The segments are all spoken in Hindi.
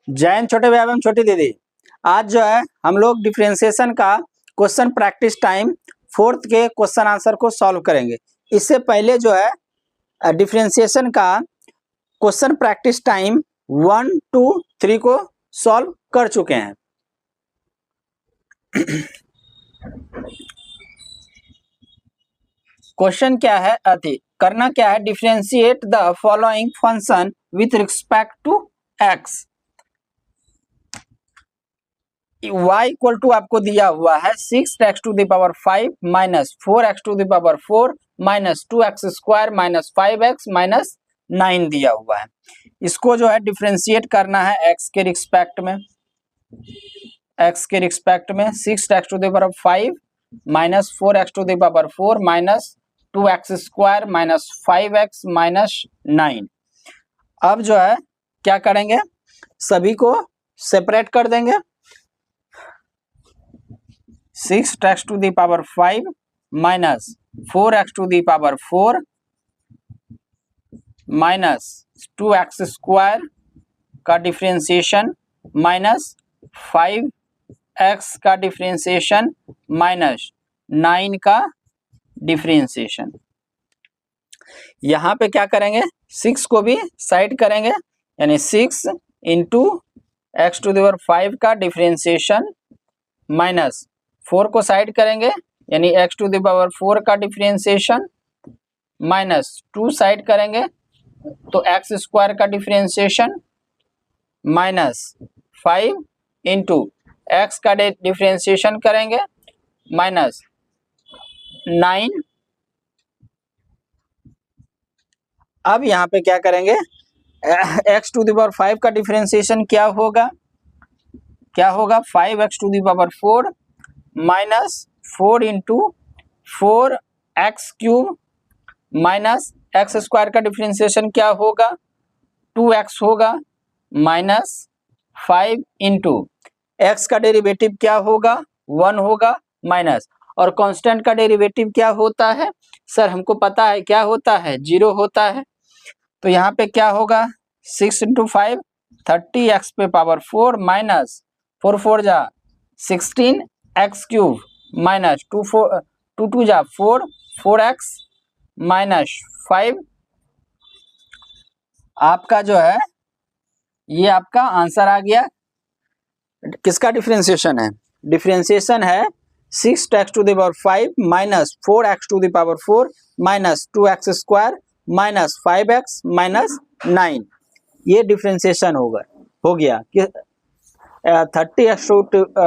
जैन छोटे भाई एवं छोटी दीदी, आज जो है हम लोग डिफरेंशिएशन का क्वेश्चन प्रैक्टिस टाइम 4th के क्वेश्चन आंसर को सॉल्व करेंगे। इससे पहले जो है डिफरेंशिएशन का क्वेश्चन प्रैक्टिस टाइम 1, 2, 3 को सॉल्व कर चुके हैं। क्वेश्चन क्या है, करना क्या है, differentiate the following function with respect to x. y equal to आपको दिया हुआ है 6x to the power 5 minus 4x to the power 4 minus 2x square minus 5x minus 9 दिया हुआ है। इसको जो है डिफरेंशिएट करना है x के रिस्पेक्ट में, 6x to the power 5 minus 4x to the power 4 minus 2x square minus 5x minus 9। अब जो है क्या करेंगे, सभी को सेपरेट कर देंगे। 6x to the power 5 minus 4x to the power 4 minus 2x square का डिफरेंशिएशन माइनस 5x का डिफरेंशिएशन माइनस 9 का डिफरेंशिएशन। यहाँ पे क्या करेंगे, 6 को भी साइड करेंगे, यानी 6 into x to the power 5 का डिफरेंशिएशन माइनस 4 को साइड करेंगे, यानी x टू द पावर 4 का डिफरेंशिएशन माइनस 2 साइड करेंगे तो x स्क्वायर का डिफरेंशिएशन माइनस 5 इंटू x का डिफरेंशिएशन करेंगे माइनस 9। अब यहाँ पे क्या करेंगे, x टू द पावर 5 का डिफरेंशिएशन क्या होगा 5x to the power 4 minus 4 into 4x cube minus x square का डिफरेंशिएशन क्या होगा 2x होगा माइनस 5 इंटू x का डेरिवेटिव क्या होगा 1 होगा माइनस, और कांस्टेंट का डेरिवेटिव क्या होता है सर, हमको पता है क्या होता है, 0 होता है। तो यहाँ पे क्या होगा 6 इंटू 5 30x पे पावर 4 माइनस 4 4 जा 16 x क्यूब माइनस 2 2 जा 4 4x माइनस 5। आपका जो है ये आपका आंसर आ गया। किसका डिफरेंशिएशन है, डिफरेंशिएशन है 6x to the power 5 minus 4x to the power 4 minus 2x square minus 5x minus 9। ये डिफरेंशिएशन हो गया 30x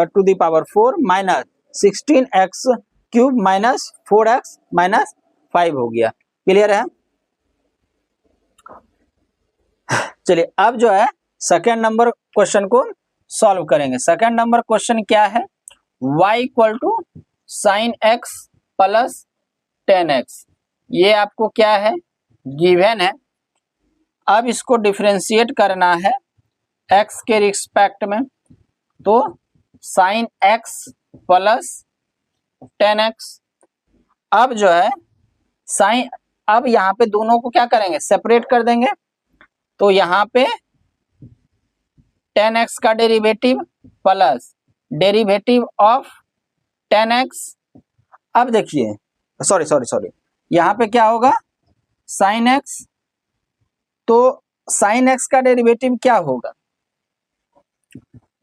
to the power 4 minus 16x cube minus 4x minus 5 हो गया। क्लियर है। चलिए अब जो है सेकेंड नंबर क्वेश्चन को सॉल्व करेंगे। सेकेंड नंबर क्वेश्चन क्या है, y equal to sine x plus 10x। ये आपको क्या है, गिवन है। अब इसको डिफरेंशिएट करना है x के रिस्पेक्ट में, तो साइन x प्लस 10x। अब जो है साइन, अब यहाँ पे दोनों को क्या करेंगे, सेपरेट कर देंगे। तो यहाँ पे 10x का derivative plus derivative of 10x। अब देखिए सॉरी यहाँ पे क्या होगा साइन x, तो साइन x का डेरिवेटिव क्या होगा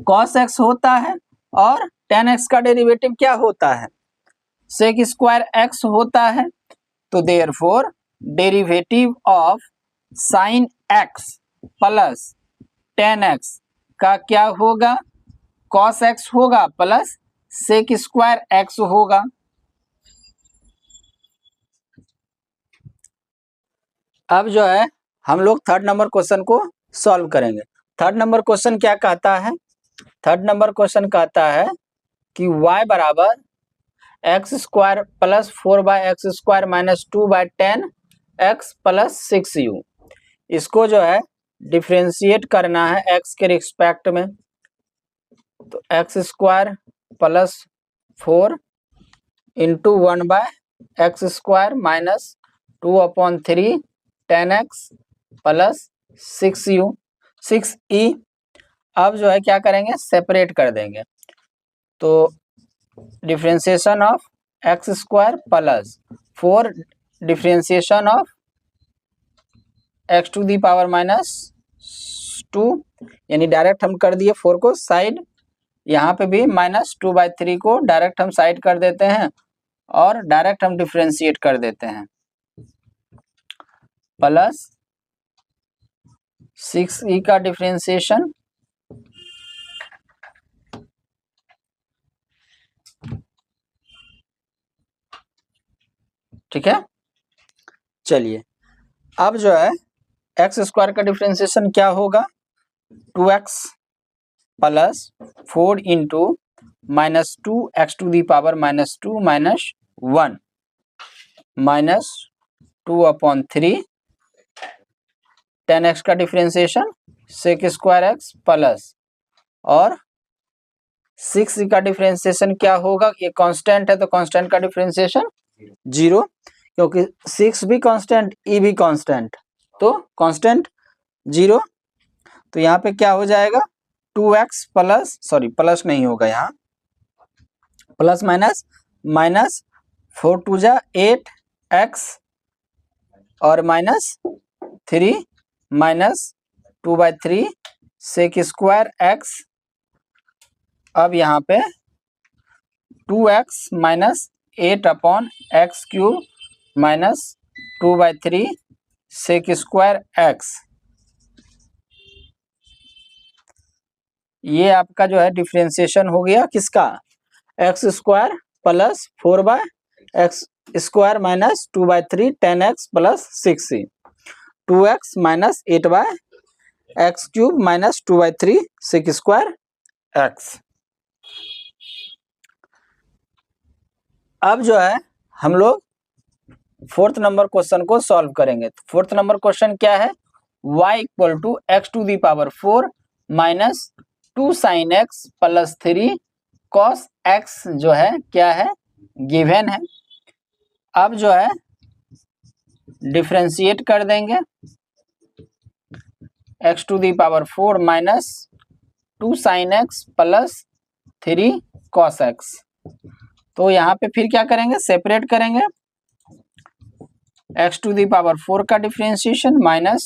cos x होता है, और 10x का डेरिवेटिव क्या होता है sec स्क्वायर x होता है। तो therefore derivative of sine x plus 10x का क्या होगा cos x होगा प्लस sec स्क्वायर x होगा। अब जो है हम लोग थर्ड नंबर क्वेश्चन को सॉल्व करेंगे। थर्ड नंबर क्वेश्चन क्या कहता है, थर्ड नंबर क्वेश्चन कहता है कि y बराबर x square plus 4/x square minus 2/10x plus 6u। इसको जो है डिफरेंशिएट करना है x के रिस्पेक्ट में। तो x square plus 4 into 1/x square minus 2/3 10x plus 6e। अब जो है क्या करेंगे, सेपरेट कर देंगे। तो differentiation of x square plus 4 differentiation of x to the power minus 2, यानी डायरेक्ट हम कर दिए 4 को साइड, यहाँ पे भी -2/3 को डायरेक्ट हम साइड कर देते हैं और डायरेक्ट हम डिफ्रेंशिएट कर देते हैं, प्लस 6e का डिफ्रेंशिएशन ठीक है। चलिए अब जो है एक्स स्क्वायर का डिफ्रेंशिएशन क्या होगा, 2x plus 4 into -2 x to the power -2 minus 1 minus 2/3 10x का differentiation sec square x plus, और 6 का डिफ्रेंशिएशन क्या होगा, ये कांस्टेंट है तो कांस्टेंट का डिफ्रेंशिएशन 0, क्योंकि 6 भी कांस्टेंट ई भी कांस्टेंट, तो कांस्टेंट 0। तो यहाँ पे क्या हो जाएगा, 2x प्लस, सॉरी प्लस नहीं होगा यहाँ, प्लस माइनस माइनस 4 2 जा 8x और -3 माइनस 2/3 सेक स्क्वायर एक्स। अब यहाँ पे 2x minus 8/x³ minus 2/3 sec square x, ये आपका जो है डिफ्रेंशिएशन हो गया किसका, x square plus 4/x² minus 2/3 10x plus 6c, 2x minus 8/x³ minus 2/3 sec square x. अब जो है हम लोग 4th नंबर क्वेश्चन को सॉल्व करेंगे। तो 4th नंबर क्वेश्चन क्या है, y equal to x to the power 4 minus 2 sine x plus 3 cos x जो है क्या है, गिवन है। अब जो है डिफ्रेंशिएट कर देंगे, x to the power 4 minus 2 sine x plus 3 cos x. तो यहाँ पे फिर क्या करेंगे, सेपरेट करेंगे, एक्स टू दी पावर 4 का डिफ्रेंशिएशन माइनस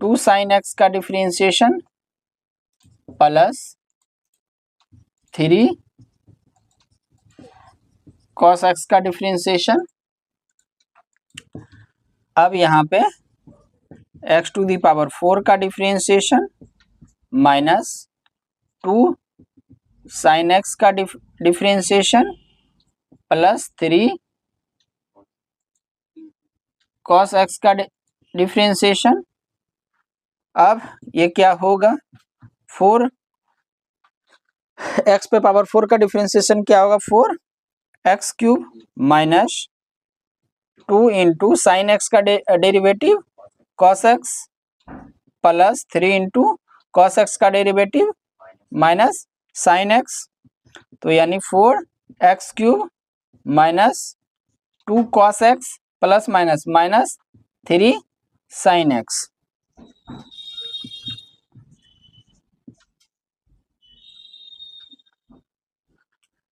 2 साइन एक्स का डिफ्रेंशिएशन प्लस 3 कॉस एक्स का डिफ्रेंशिएशन। अब यहाँ पे एक्स टू दी पावर 4 का डिफ्रेंशिएशन माइनस 2 साइन एक्स का डिफ्रेंशिएशन प्लस 3 कॉस एक्स का डिफ्रेंशिएशन। अब ये क्या होगा, 4 एक्स पे पावर 4 का डिफ्रेंशिएशन क्या होगा, 4x³ minus 2 into sine x का derivative cos x plus 3 into cos x का डेरिवेटिव माइनस साइन एक्स, तो यानी 4x³ minus 2 cos x plus minus minus 3 sine x.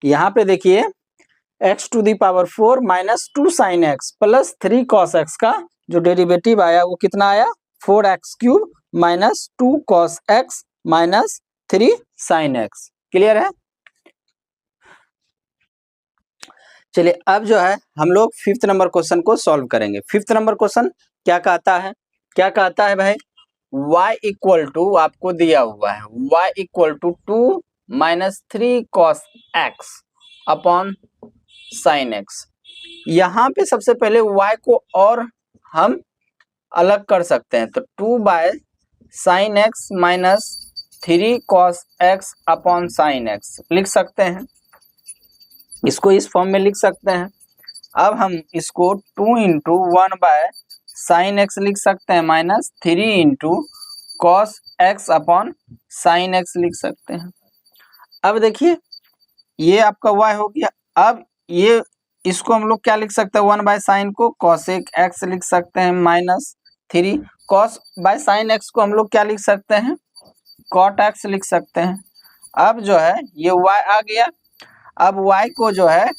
यहाँ पे देखिए x to the power 4 minus 2 sine x plus 3 cos x का जो डेरिवेटिव आया वो कितना आया, 4x³ minus 2 cos x minus 3 sine x. Clear है। चलिए अब जो है हम लोग 5th नंबर क्वेश्चन को सॉल्व करेंगे। 5th नंबर क्वेश्चन क्या कहता है, क्या कहता है भाई, y इक्वल टू आपको दिया हुआ है y equal to 2 minus 3 cos x upon sine x. यहाँ पे सबसे पहले y को और हम अलग कर सकते हैं, तो 2 bye sine x minus 3 cos x upon sine x लिख सकते हैं, इसको इस फॉर्म में लिख सकते हैं। अब हम इसको 2 इंटू 1 बाय साइन एक्स लिख सकते हैं minus 3 into cos x upon sine x लिख सकते हैं। अब देखिए ये आपका y हो गया। अब ये इसको हम लोग क्या लिख सकते हैं, 1 बाय साइन को कॉसेक एक्स लिख सकते हैं minus 3 cos bye sine x को हम लोग क्या लिख सकते हैं, कॉट एक्स लिख सकते हैं। अब जो है ये y आ गया, अब y को जो है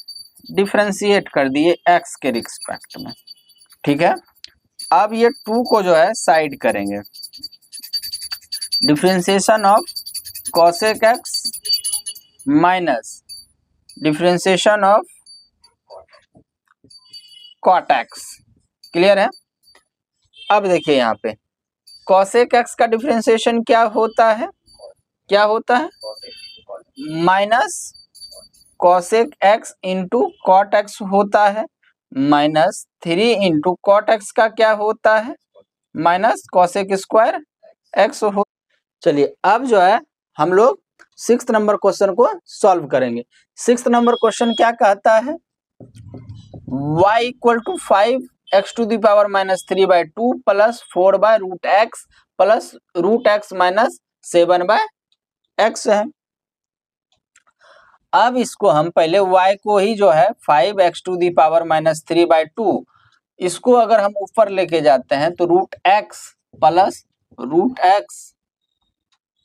डिफरेंशिएट कर दिए x के रिस्पेक्ट में, ठीक है। अब ये 2 को जो है साइड करेंगे, differentiation of cosec x minus differentiation of cot x, clear है। अब देखिए यहाँ पे cosec x का डिफरेंशिएशन क्या होता है, क्या होता है, minus cosec x into cot x होता है, माइनस 3 इंटू cot x का क्या होता है, माइनस cosec स्क्वायर x हो। चलिए अब जो है हम लोग 6th नंबर क्वेश्चन को सॉल्व करेंगे। 6th नंबर क्वेश्चन क्या कहता है, y equal to 5x to the power minus 3/2 plus 4/√x plus √x minus 7/x है। अब इसको हम पहले y को ही जो है 5x to the power minus 3/2, इसको अगर हम ऊपर लेके जाते हैं तो √x प्लस √x,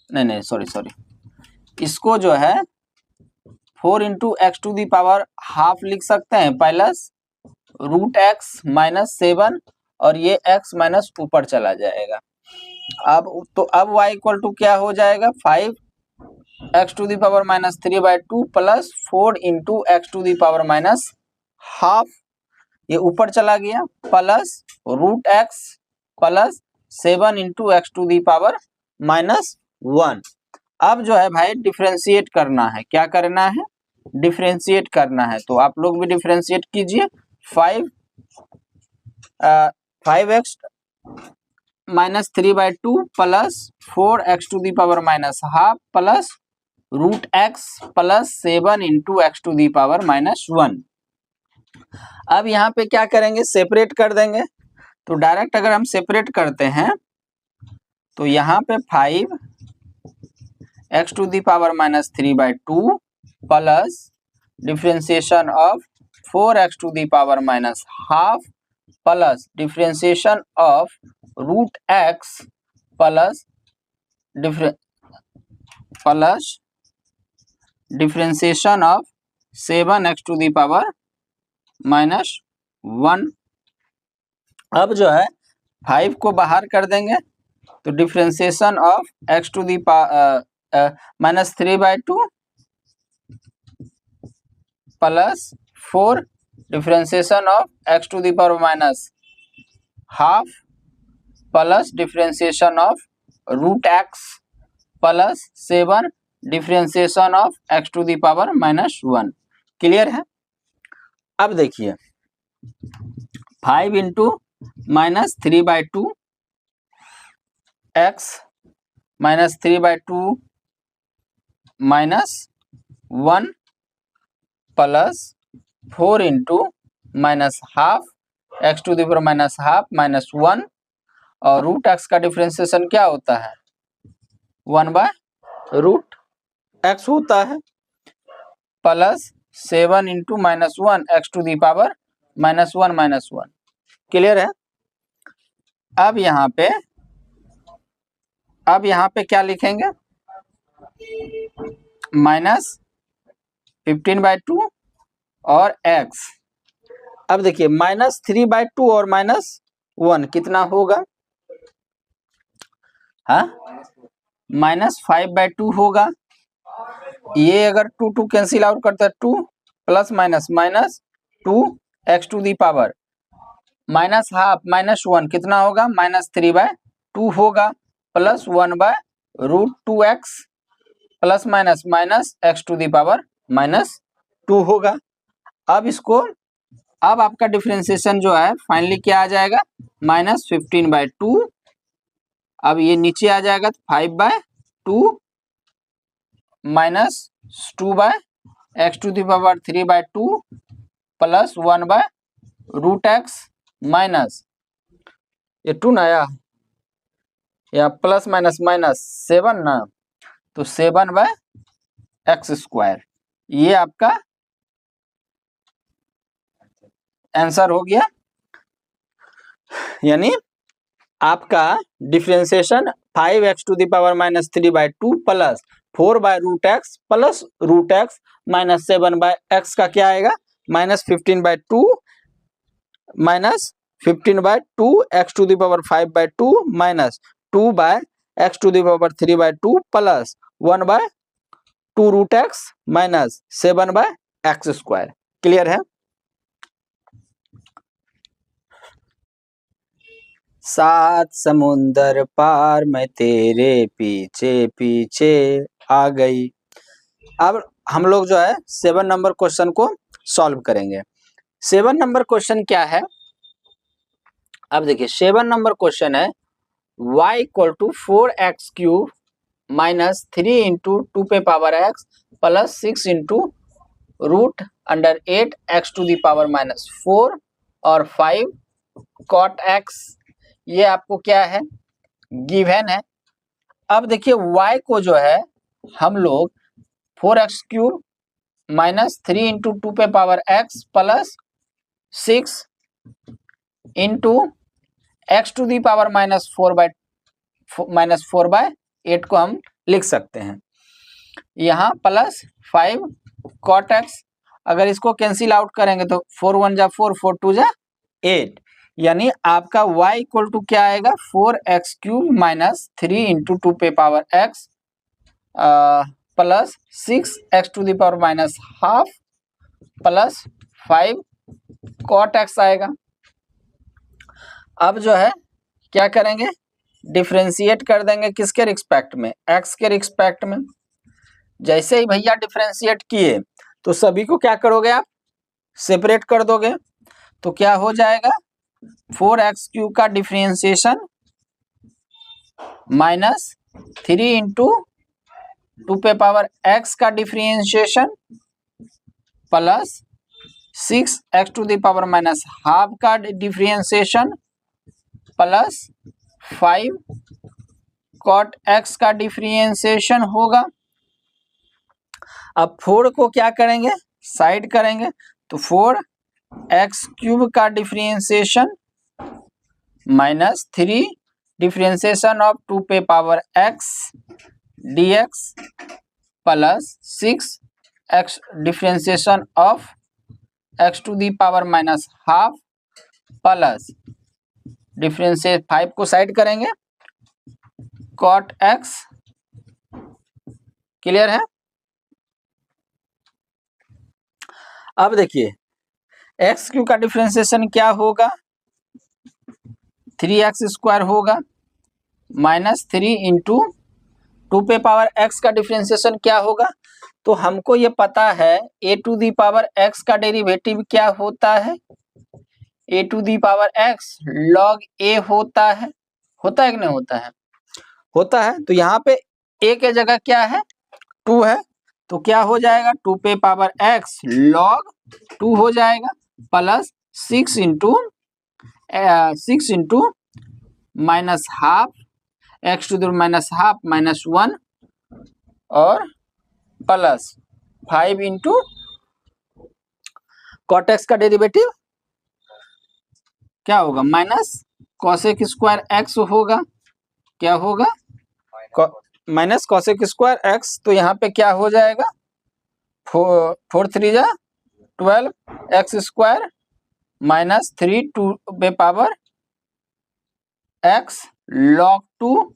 नहीं सॉरी, इसको जो है 4 into x to the power half लिख सकते हैं प्लस √x माइनस 7, और ये x माइनस ऊपर चला जाएगा। अब y इक्वल टू क्या हो जाएगा, 5x to the power minus 3/2 plus 4 into x to the power minus half, ये ऊपर चला गया, plus √x plus 7 into x to the power minus 1। अब जो है भाई डिफरेंशिएट करना है, क्या करना है, डिफरेंशिएट करना है, तो आप लोग भी डिफरेंशिएट कीजिए। 5x minus 3/2 plus 4x to the power minus half plus √x plus 7 into x to the power minus 1। अब यहाँ पे क्या करेंगे, सेपरेट कर देंगे, तो डायरेक्ट अगर हम सेपरेट करते हैं तो यहाँ पे 5x to the power minus 3/2 plus differentiation of 4x to the power minus half plus differentiation of √x plus differentiation of 7x to the power minus 1। अब जो है 5 को बाहर कर देंगे तो differentiation of x to the minus 3/2 plus 4 differentiation of x to the power minus half plus differentiation of √x plus 7 differentiation of x to the power minus 1। Clear है। अब देखिए 5 into minus 3/2 x minus 3/2 minus 1 plus 4 into minus half x to the power minus half minus 1, और √x का डिफरेंशिएशन क्या होता है, 1/√x होता है, plus 7 into minus 1 x to the power minus 1 minus 1। Clear है। अब यहाँ पे क्या लिखेंगे, माइनस 15/2 और x। अब देखिए माइनस 3/2 और माइनस 1 कितना होगा, हाँ माइनस 5/2 होगा। ये अगर 2 कैंसिल आउट करता है 2 plus minus minus 2 x to the power minus half minus 1 कितना होगा, माइनस 3/2 होगा, plus 1/√2x plus minus minus x to the power minus 2 होगा। अब आपका डिफरेंशिएशन जो है फाइनली क्या आ जाएगा, माइनस 15/2। अब ये नीचे आ जाएगा तो 5/2 minus 2/x to the power 3/2 plus 1/√x minus ये 2 ना या प्लस माइनस माइनस 7 ना, तो 7/x स्क्वायर, ये आपका आंसर हो गया। यानी आपका differentiation 5x to the power minus 3/2 plus 4/√x plus √x minus 7/x का क्या आएगा, minus 15/2 minus 15/2 x to the power 5/2 minus 2/x to the power 3/2 plus 1/2√x minus 7/x²। Clear है? सात समुंदर पार मैं तेरे पीछे पीछे आ गई। अब हम लोग जो है 7 नंबर क्वेश्चन को सॉल्व करेंगे। 7 नंबर क्वेश्चन क्या है, अब देखिए 7 नंबर क्वेश्चन है y equal to 4x³ minus 3 into 2 पे power x plus 6 into √8 x to the power minus 4 और 5 cot x, ये आपको क्या है, गिवन है। अब देखिए y को जो है हम लोग 4x³ माइनस 3 इंटू 2 पे power x plus 6 into x to the power minus 4/8 को हम लिख सकते हैं। यहाँ प्लस 5 cot x, अगर इसको कैंसिल आउट करेंगे तो 4 1 जा 4, 4 2 जा 8, यानी आपका y इक्वल टू क्या आएगा, 4x³ माइनस 3 इंटू 2 पे power x plus 6x to the power minus half plus 5 cot x आएगा। अब जो है क्या करेंगे, डिफरेंशिएट कर देंगे किसके रिस्पेक्ट में, x के रिस्पेक्ट में। जैसे ही भैया डिफरेंशिएट किए तो सभी को क्या करोगे आप, सेपरेट कर दोगे, तो क्या हो जाएगा 4x³ का डिफरेंशिएशन माइनस 3 इंटू 2 पे पावर x का differentiation plus 6x to the power minus half का डिफरेंशिएशन प्लस 5 cot x का डिफरेंशिएशन होगा। अब 4 को क्या करेंगे, साइड करेंगे, तो 4x³ का डिफरेंशिएशन माइनस 3 डिफरेंशिएशन ऑफ 2 पे power x dx plus 6x differentiation of x to the power minus half plus differentiate 5 को साइड करेंगे cot x। क्लियर है? अब देखिए x³ का डिफरेंशिएशन क्या होगा, 3x² होगा माइनस 3 इंटू 2 पे पावर x का डिफरेंशिएशन क्या होगा, तो हमको ये पता है a to the power x का डेरिवेटिव क्या होता है, a to the power x log a होता है कि नहीं होता है, होता है। तो यहाँ पे a के जगह क्या है, 2 है, तो क्या हो जाएगा 2 पे पावर x log 2 हो जाएगा plus 6 into minus half x to the minus half minus 1 और प्लस 5 इंटू cot x का डेरिवेटिव क्या होगा, माइनस cosec स्क्वायर x होगा, क्या होगा माइनस cosec स्क्वायर x, तो यहाँ पे क्या हो जाएगा 4 3 जा 12 x² माइनस 3 2 पे पावर x log 2,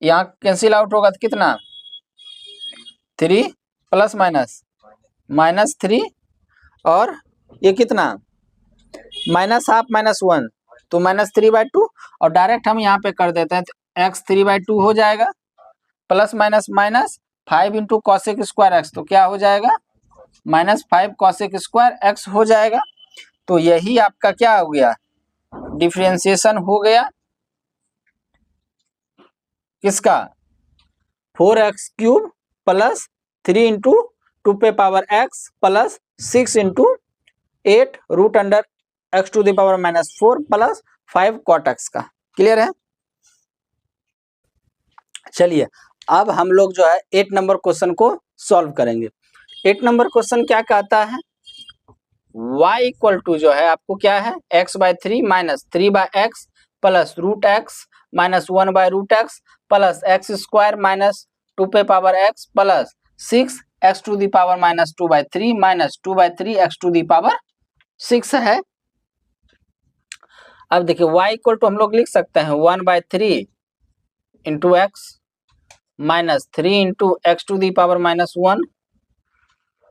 यहाँ कैंसिल आउट होगा तो कितना 3 प्लस माइनस 3 और ये कितना माइनस हाफ माइनस 1, तो माइनस 3/2, और डायरेक्ट हम यहाँ पे कर देते हैं तो x 3/2 हो जाएगा plus minus minus 5 into cosec square x, तो क्या हो जाएगा माइनस 5 cosec स्क्वायर x हो जाएगा। तो यही आपका क्या हो गया, डिफरेंशिएशन हो गया किसका, 4x³ प्लस 3 इंटू 2 पे power x plus 6 into 8 √x to the power minus 4 plus 5 cot x का। क्लियर है? चलिए अब हम लोग जो है 8 नंबर क्वेश्चन को सॉल्व करेंगे। 8 नंबर क्वेश्चन क्या कहता है, y इक्वल टू जो है आपको क्या है x/3 minus 3/x plus root x minus 1 by root x plus x square minus 2 पे power x plus 6 x to the power minus 2 by 3 minus 2 by 3 x to the power 6 है। अब देखिए y इक्वल टू हम लोग लिख सकते हैं 1 by 3 into x minus 3 into x to the power minus 1।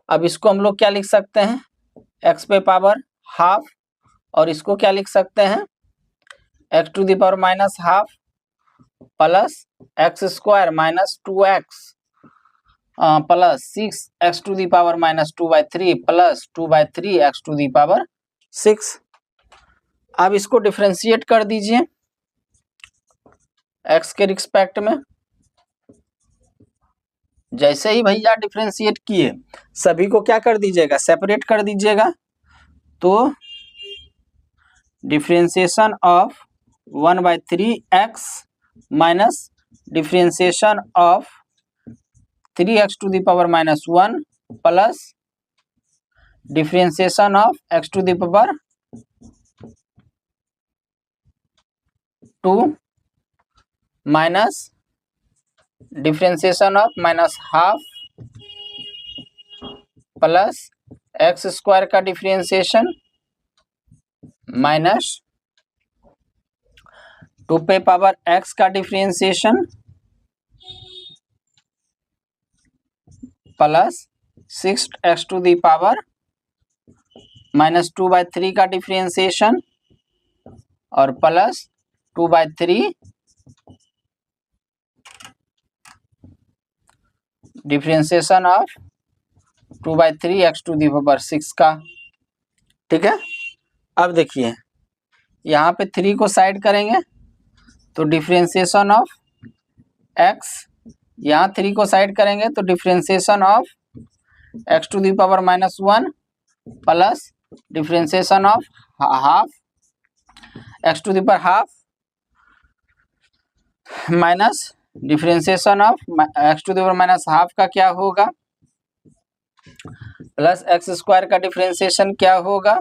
अब इसको हम लोग क्या लिख सकते हैं, एक्स पे पावर हाफ, और इसको क्या लिख सकते हैं, x to the power minus half plus x square minus 2x plus 6 x to the power minus 2 by 3 plus 2 by 3 x to the power 6। अब इसको डिफरेंशिएट कर दीजिए x के रिस्पेक्ट में। जैसे ही भैया डिफरेंशिएट किए सभी को क्या कर दीजिएगा, सेपरेट कर दीजिएगा। तो differentiation of 1 by 3 x minus differentiation of 3 x to the power minus 1 plus differentiation of x to the power 2 minus differentiation of minus half plus x square का डिफरेंशिएशन माइनस 2 पे पावर एक्स का differentiation plus 6 x to the power minus 2 by 3 का डिफरेंशिएशन और plus 2 by 3 differentiation of 2 by 3 x to the power 6 का। ठीक है, अब देखिए यहाँ पे 3 को साइड करेंगे तो डिफरेंशिएशन ऑफ x, यहाँ 3 को साइड करेंगे तो differentiation of x to the power minus 1 plus differentiation of half x to the power half minus differentiation of x to the power minus half का क्या होगा, प्लस एक्स स्क्वायर का डिफरेंशिएशन क्या होगा,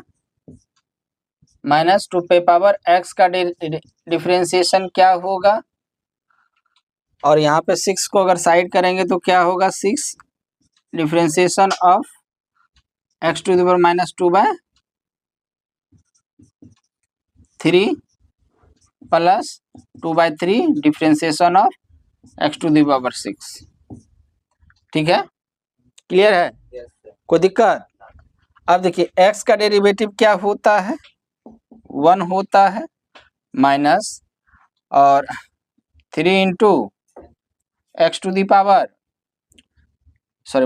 माइनस 2 पे पावर एक्स का डिफरेंशिएशन क्या होगा, और यहाँ पे 6 को अगर साइड करेंगे तो क्या होगा, 6 differentiation of x to the power minus 2 by 3 plus 2 by 3 differentiation of x to the power 6। ठीक है, क्लियर है? कोई दिक्कत? अब देखिए x का डेरिवेटिव क्या होता है, 1 होता है माइनस और 3 into x to the power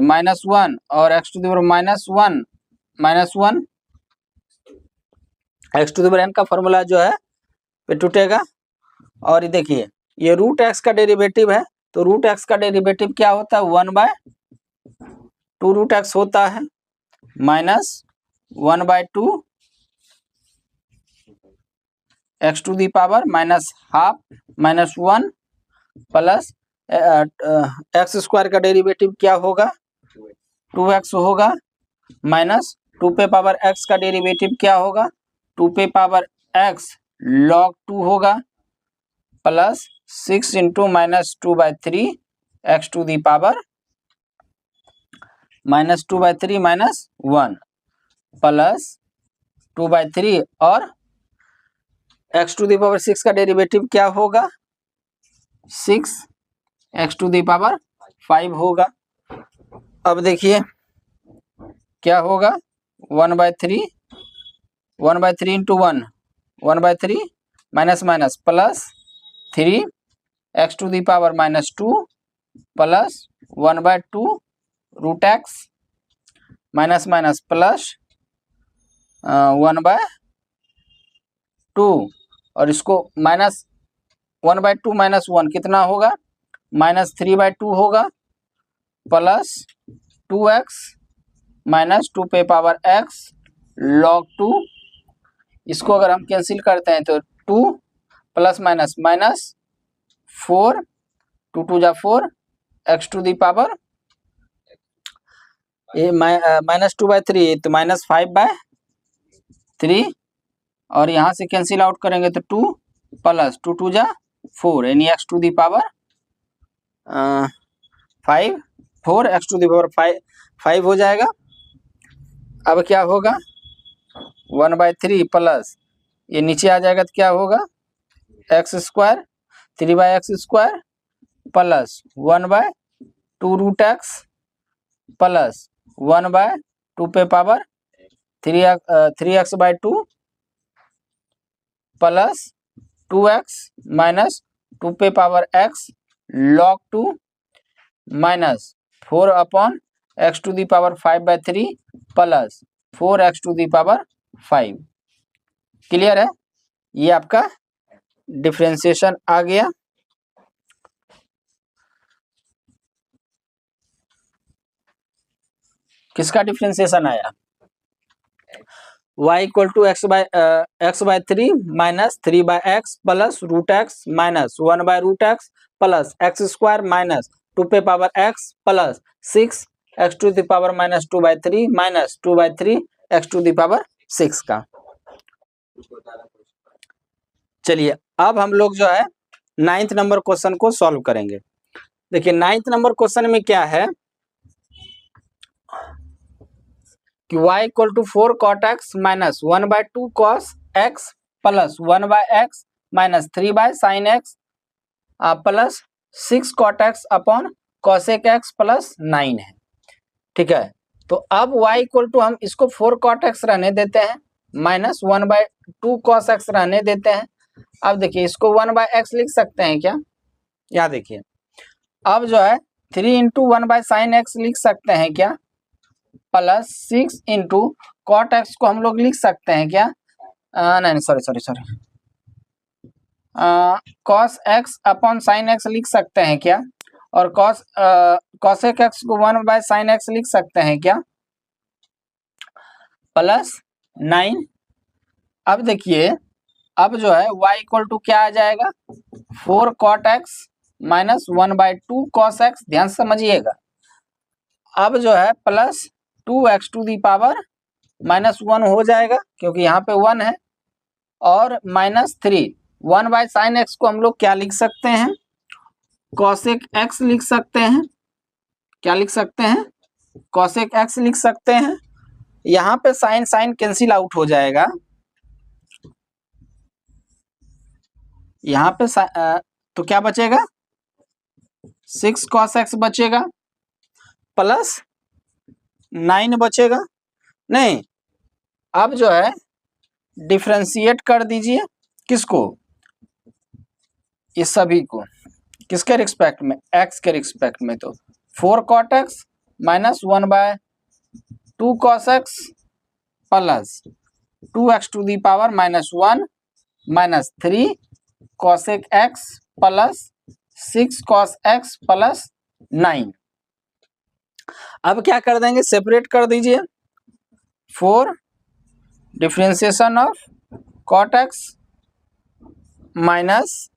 minus 1 और x to the power minus 1 x to the power n का फॉर्मूला जो है पे टूटेगा। और ये देखिए ये रूट एक्स का डेरिवेटिव है तो रूट एक्स का डेरिवेटिव क्या होता है, 1 बाय 2 रूट एक्स होता है minus 1 by 2 x to the power minus half minus 1 plus x square का डेरिवेटिव क्या होगा, 2x होगा माइनस 2 पे पावर x का डेरिवेटिव क्या होगा, 2 पे पावर x log 2 होगा plus 6 into minus 2 by 3 x to the power minus 2 by 3 minus 1 plus 2 by 3 और एक्स टू दी पावर 6 का डेरिवेटिव क्या होगा, 6 एक्स टू दी पावर 5 होगा। अब देखिए क्या होगा, 1 by 3 into 1 by 3 minus minus plus 3 x to the power minus 2 plus 1 by 2 root x minus minus plus 1 by 2 और इसको माइनस 1 बाय 2 माइनस 1 कितना होगा, माइनस 3 बाय 2 होगा प्लस 2x माइनस 2 पे पावर x log 2। इसको अगर हम कैंसिल करते हैं तो 2 प्लस माइनस माइनस 4 2 2 जा 4 एक्स टू दी पावर ये माइनस 2 बाय 3 तो माइनस 5 बाय 3 और यहाँ से कैंसिल आउट करेंगे तो 2 प्लस 2 2 जा 4 यानी x to the power 5 4 x to the power 5 हो जाएगा। अब क्या होगा 1/3 प्लस ये नीचे आ जाएगा तो क्या होगा x square 3/x² plus 1/2 root x plus 1/2 पे power 3x/2 plus 2x minus 2 पे power x log 2 minus 4 upon x to the power 5/3 plus 4x to the power 5। Clear है? ये आपका डिफरेंशिएशन आ गया। किसका डिफरेंशिएशन आया? y equal to x/3 minus 3/x plus root x minus 1/√x plus x² minus 2 पे power x plus 6 x to the power minus 2/3 minus 2/3 x to the power 6 का। चलिए अब हम लोग जो है 9th नंबर क्वेश्चन को सॉल्व करेंगे। देखिए 9th नंबर क्वेश्चन में क्या है कि y equal to 4 cot x minus 1/2 cos x plus 1/x minus 3/sin x plus 6 cot x upon cosec x plus 9 है। ठीक है, तो अब y इक्वल टू हम इसको 4 cot x रहने देते हैं माइनस 1/2 cos x रहने देते हैं। अब देखिए इसको 1/x लिख सकते हैं क्या? यहाँ देखिए अब जो है 3 इंटू 1/sin x लिख सकते हैं क्या? प्लस 6 इंटू कॉट एक्स को हम लोग लिख सकते हैं क्या? नहीं sorry cos x upon sine x लिख सकते हैं क्या? और कॉसेक एक्स को 1/sin x लिख सकते हैं क्या? प्लस 9। अब देखिए अब जो है y इक्वल टू क्या आ जाएगा 4 cot x minus 1/2 cos x। ध्यान से समझिएगा। अब जो है plus 2x to the power minus 1 हो जाएगा क्योंकि यहाँ पे 1 है और माइनस 3 1/sin x को हम लोग क्या लिख सकते हैं? cosec x लिख सकते हैं। क्या लिख सकते हैं? cosec x लिख सकते हैं। यहाँ पे साइन कैंसिल आउट हो जाएगा। यहाँ पे तो क्या बचेगा 6 cos x बचेगा प्लस 9 बचेगा। नहीं, अब जो है डिफरेंशिएट कर दीजिए किसको? इस सभी को किसके रिस्पेक्ट में? x के रिस्पेक्ट में। तो 4 cot x minus 1/2 cos x plus 2x to the power minus 1 minus 3 cosec x plus 6 cos x plus 9। अब क्या कर देंगे? सेपरेट कर दीजिए। 4 differentiation of cot x minus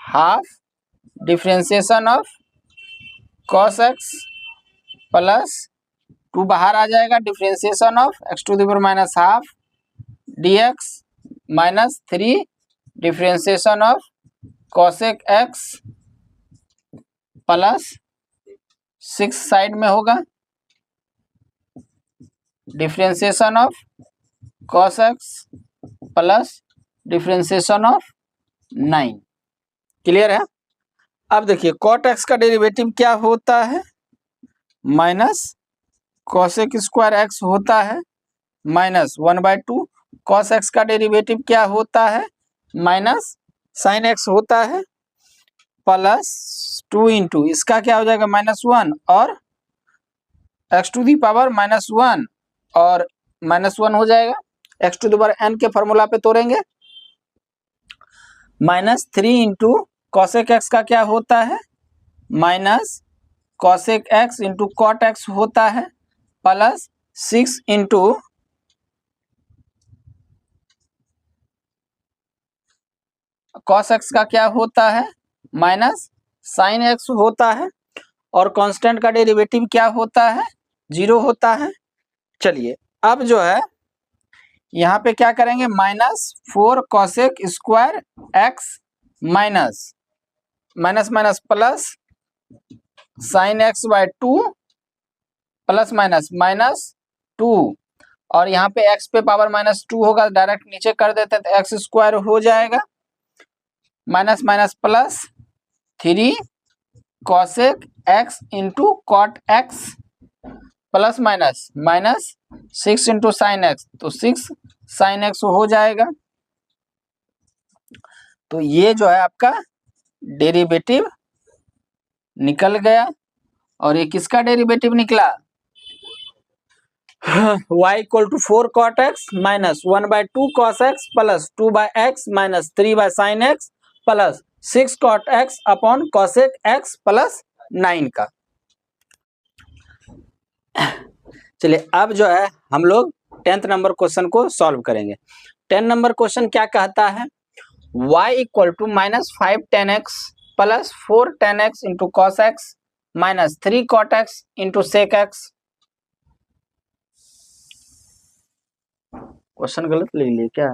half differentiation of cos x plus 2 बाहर आ जाएगा differentiation of x to the power minus half dx minus 3 differentiation of cosec x plus 6 side में होगा differentiation of cos x plus differentiation of 9। Clear है? अब देखिए cot x का डेरिवेटिव क्या होता है? माइनस cosec स्क्वायर x होता है माइनस 1/2 cos x का डेरिवेटिव क्या होता है? माइनस sin x होता है प्लस 2 इंटू इसका क्या हो जाएगा माइनस 1 और x to the power minus 1 और माइनस 1 हो जाएगा। x to the power n के फॉर्मूला पे तोड़ेंगे। माइनस 3 इंटू cosec x का क्या होता है? Minus cosec x into cot x होता है प्लस 6 इंटू cos x का क्या होता है? माइनस sin x होता है और कांस्टेंट का डेरिवेटिव क्या होता है? 0 होता है। चलिए अब जो है यहाँ पे क्या करेंगे, -4 cosec square x minus minus minus plus sine x by 2 plus minus -2, और यहाँ पे x पे पावर -2 होगा, डायरेक्ट नीचे कर देते हैं तो एक्स स्क्वायर हो जाएगा, minus minus plus 3 cosec x into cot x plus minus -6 into sine x, तो 6 साइन एक्स हो जाएगा। तो ये जो है आपका डेरिवेटिव निकल गया। और ये किसका डेरिवेटिव निकला, y equal to 4 cot x minus 1/2 cos x plus 2/x minus 3/sin x plus 6 cot x upon cosec x plus 9 का। चलिए अब जो है हम लोग 10th नंबर क्वेश्चन को सॉल्व करेंगे। 10 नंबर क्वेश्चन क्या कहता है, y equal to -5 tan x plus 4 tan x into cos x minus 3 cot x into sec x. Question गलत ले लिए क्या,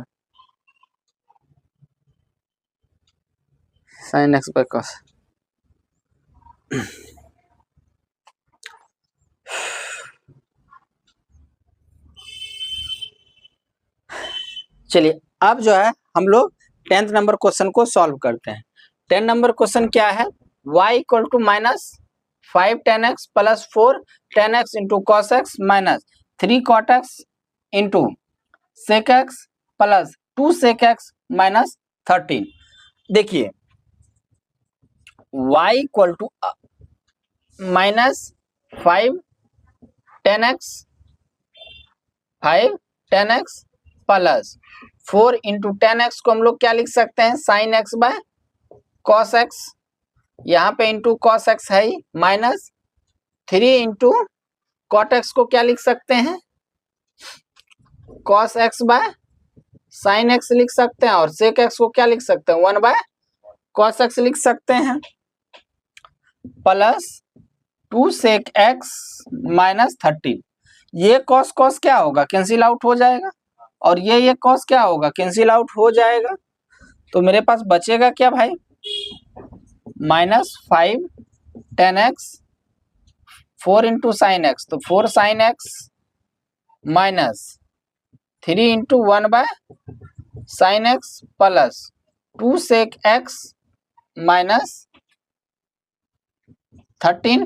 साइन एक्स बाय कॉस। चलिए अब जो है हम लोग 10th नंबर क्वेश्चन को सॉल्व करते हैं। 10 नंबर क्वेश्चन क्या है, y equal to -5 tan x plus 4 tan x into cos x minus 3 cot x into sec x plus 2 sec x minus 13। देखिए y equal to -5 tan x plus 4 into tan x को हम लोग क्या लिख सकते हैं, sine x by cos x, यहाँ पे इंटू कॉस एक्स है ही, माइनस 3 इंटू कॉट एक्स को क्या लिख सकते हैं, cos x bye sine x लिख सकते हैं, और सेक एक्स को क्या लिख सकते हैं, 1 बाय कॉस एक्स लिख सकते हैं, प्लस 2 सेक एक्स माइनस 13। ये कॉस कॉस क्या होगा, कैंसिल आउट हो जाएगा, और ये कॉस क्या होगा, कैंसिल आउट हो जाएगा। तो मेरे पास बचेगा क्या भाई, -5 tan x 4 into sine x, तो 4 sine x minus 3 into 1 by sine x plus 2 sec x minus 13।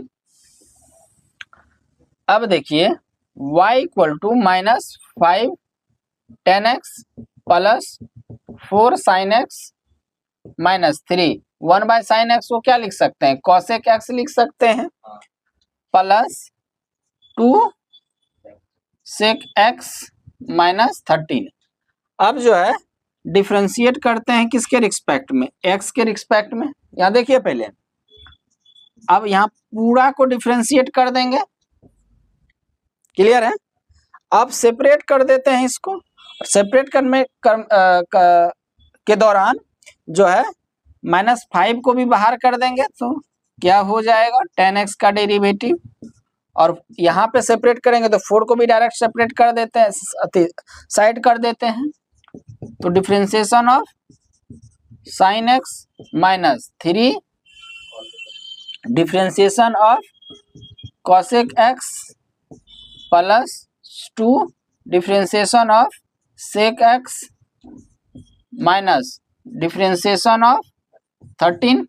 अब देखिए y equal to -5 tan x plus 4 sine x minus 3, 1 by sine x को क्या लिख सकते हैं, कॉसेक एक्स लिख सकते हैं, प्लस 2 सेक एक्स माइनस 13। अब जो है डिफरेंशिएट करते हैं किसके रिस्पेक्ट में, x के रिस्पेक्ट में। यहाँ देखिए पहले, अब यहाँ पूरा को डिफरेंशिएट कर देंगे, क्लियर है। अब सेपरेट कर देते हैं इसको, सेपरेट करने के दौरान जो है -5 को भी बाहर कर देंगे तो क्या हो जाएगा, tan x का डेरिवेटिव, और यहाँ पे सेपरेट करेंगे तो 4 को भी डायरेक्ट सेपरेट कर देते हैं, साइड कर देते हैं, तो differentiation of sine x minus 3 differentiation of cosec x plus 2 differentiation of sec x minus differentiation of 13।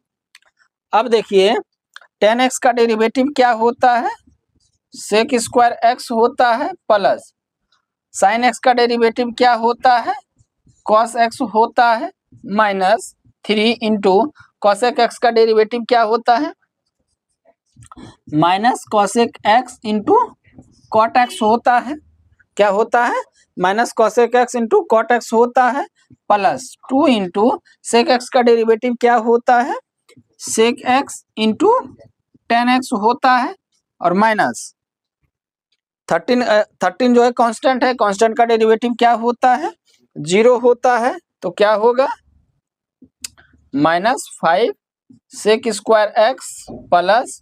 अब देखिए tan x का डेरिवेटिव क्या होता है, सेक स्क्वायर x होता है, प्लस साइन x का डेरिवेटिव क्या होता है, कॉस x होता है, माइनस 3 इंटू कॉसेक x का डेरिवेटिव क्या होता है, minus cosec x into cot x होता है, क्या होता है, minus cosec x into cot x होता है, प्लस 2 इंटू सेक x का डेरिवेटिव क्या होता है, sec x into tan x होता है, और माइनस 13 जो है कांस्टेंट है, कांस्टेंट का डेरिवेटिव क्या होता है, 0 होता है, तो क्या होगा, -5 sec square x plus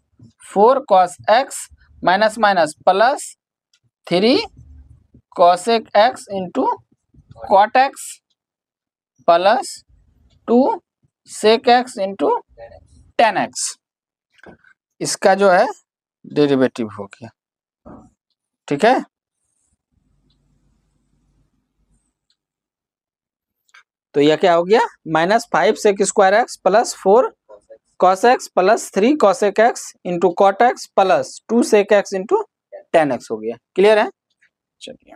4 cos x minus minus plus 3 cosec x into cot x plus 2 sec x into tan x, इसका जो है डेरिवेटिव हो गया। ठीक है, तो यह क्या हो गया, -5 sec square x plus 4 cos x plus 3 cosec x into cot x plus 2 sec x into tan x हो गया। क्लियर है? चलिए